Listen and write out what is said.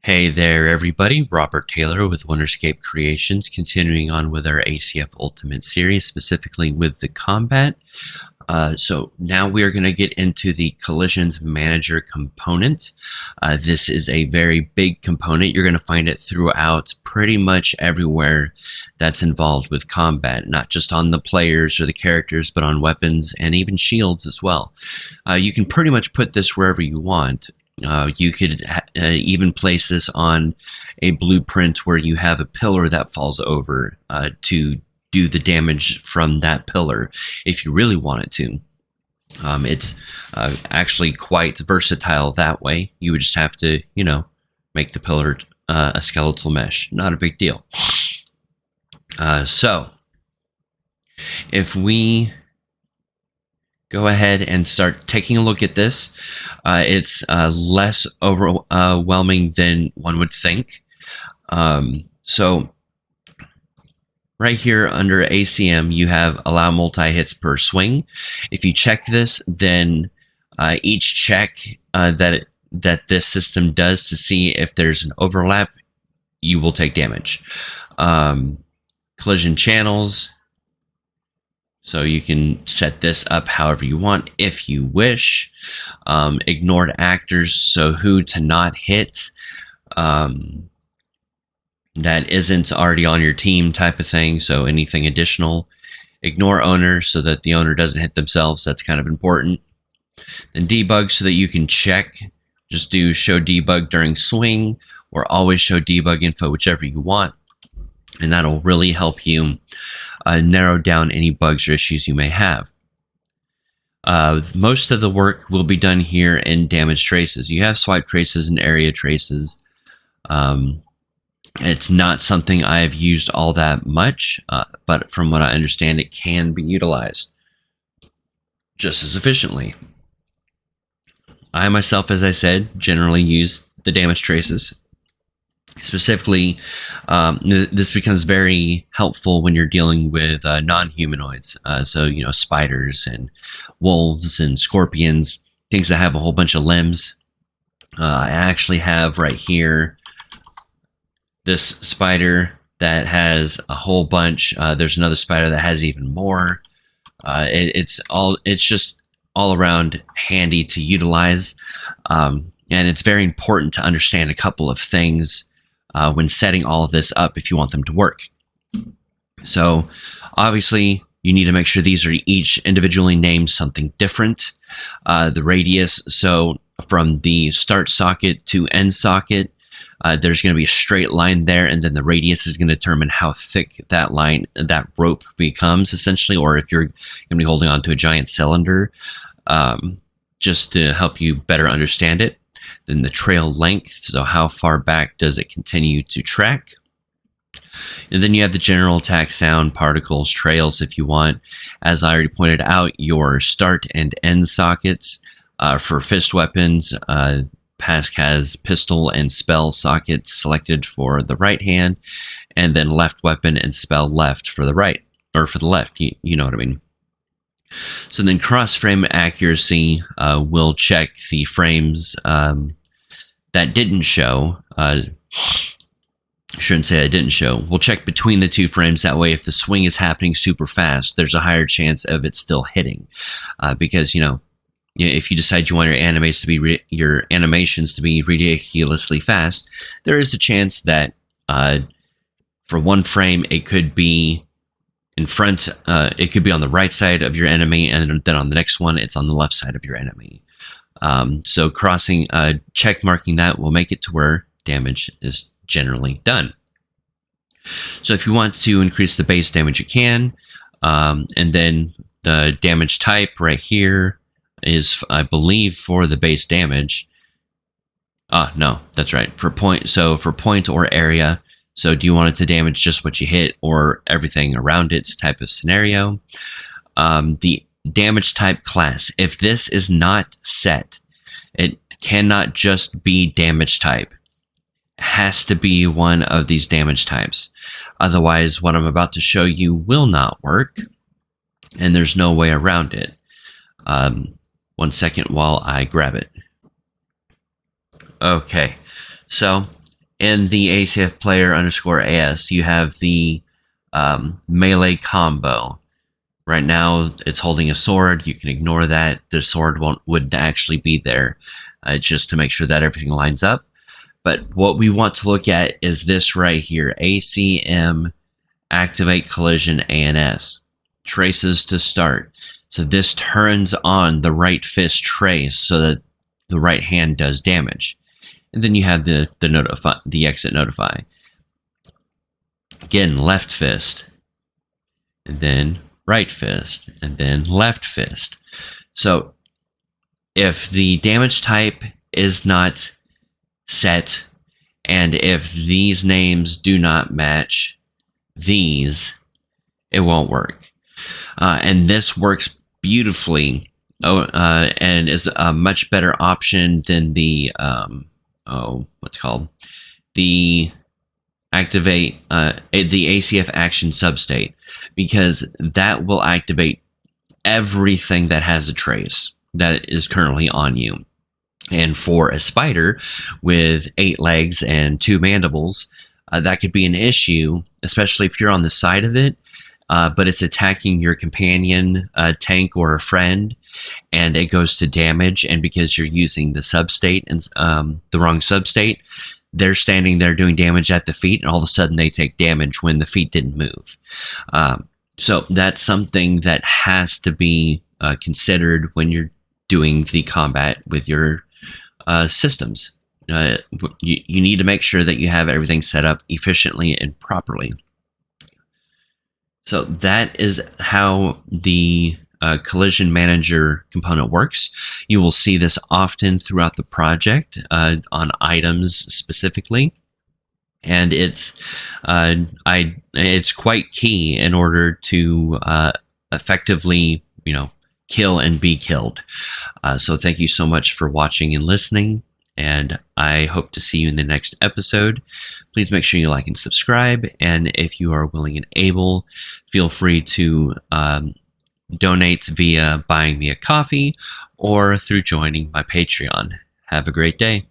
Hey there, everybody. Robert Taylor with Wonderscape Creations, continuing on with our ACF Ultimate series, specifically with the combat. So now we are going to get into the Collisions Manager component. This is a very big component. You're going to find it throughout pretty much everywhere that's involved with combat, not just on the players or the characters, but on weapons and even shields as well. You can pretty much put this wherever you want. You could even place this on a blueprint where you have a pillar that falls over to do the damage from that pillar if you really wanted to. It's actually quite versatile that way. You would just have to, make the pillar a skeletal mesh. Not a big deal. So, if we go ahead and start taking a look at this, it's less overwhelming than one would think. So right here under ACM, you have allow multi-hits per swing. If you check this, then each check that this system does to see if there's an overlap, you will take damage. Collision channels. So you can set this up however you want if you wish. Ignored actors, so who to not hit that isn't already on your team type of thing. So anything additional. Ignore owner so that the owner doesn't hit themselves. That's kind of important. Then debug so that you can check. Just do show debug during swing or always show debug info, whichever you want. And that'll really help you narrow down any bugs or issues you may have. Most of the work will be done here in damage traces. You have swipe traces and area traces. It's not something I've used all that much, but from what I understand, it can be utilized just as efficiently. I myself, as I said, generally use the damage traces. Specifically, this becomes very helpful when you're dealing with non-humanoids. So, spiders and wolves and scorpions, things that have a whole bunch of limbs. I actually have right here this spider that has a whole bunch. There's another spider that has even more. It's just all around handy to utilize. And it's very important to understand a couple of things when setting all of this up if you want them to work. So obviously you need to make sure these are each individually named something different. The radius, so from the start socket to end socket, there's going to be a straight line there, and then the radius is going to determine how thick that line, that rope becomes essentially, or if you're going to be holding on to a giant cylinder, just to help you better understand it. Then the trail length, so how far back does it continue to track? And then you have the general attack, sound, particles, trails if you want. As I already pointed out, your start and end sockets for fist weapons. PASC has pistol and spell sockets selected for the right hand, and then left weapon and spell left for the right, or for the left, you know what I mean. So then cross-frame accuracy will check the frames that didn't show. I shouldn't say I didn't show. We'll check between the two frames. That way, if the swing is happening super fast, there's a higher chance of it still hitting. Because, if you decide you want your animations to be ridiculously fast, there is a chance that for one frame, it could be in front, it could be on the right side of your enemy, and then on the next one, it's on the left side of your enemy. So check marking that will make it to where damage is generally done. So if you want to increase the base damage, you can. And then the damage type right here is, I believe, for the base damage. No, that's right. For point or area. So do you want it to damage just what you hit or everything around it type of scenario? The damage type class, if this is not set, it cannot just be damage type. It has to be one of these damage types. Otherwise, what I'm about to show you will not work, and there's no way around it. 1 second while I grab it. Okay, so in the ACF player underscore AS, you have the melee combo. Right now, it's holding a sword. You can ignore that. The sword wouldn't actually be there. It's just to make sure that everything lines up. But what we want to look at is this right here. ACM, activate collision ANS. Traces to start. So this turns on the right fist trace so that the right hand does damage. And then you have the exit notify. Again, left fist. And then right fist, and then left fist. So if the damage type is not set, and if these names do not match these, it won't work. And this works beautifully, and is a much better option than the what's called the activate the ACF action substate, because that will activate everything that has a trace that is currently on you. And for a spider with 8 legs and 2 mandibles, that could be an issue, especially if you're on the side of it, but it's attacking your companion, tank, or a friend, and it goes to damage. And because you're using the substate and the wrong substate, they're standing there doing damage at the feet, and all of a sudden they take damage when the feet didn't move. So that's something that has to be considered when you're doing the combat with your systems. You need to make sure that you have everything set up efficiently and properly. So that is how the collision manager component works. You will see this often throughout the project on items specifically, and it's quite key in order to effectively, kill and be killed. So thank you so much for watching and listening, and I hope to see you in the next episode. Please make sure you like and subscribe, and if you are willing and able, feel free to donate via buying me a coffee or through joining my Patreon. Have a great day.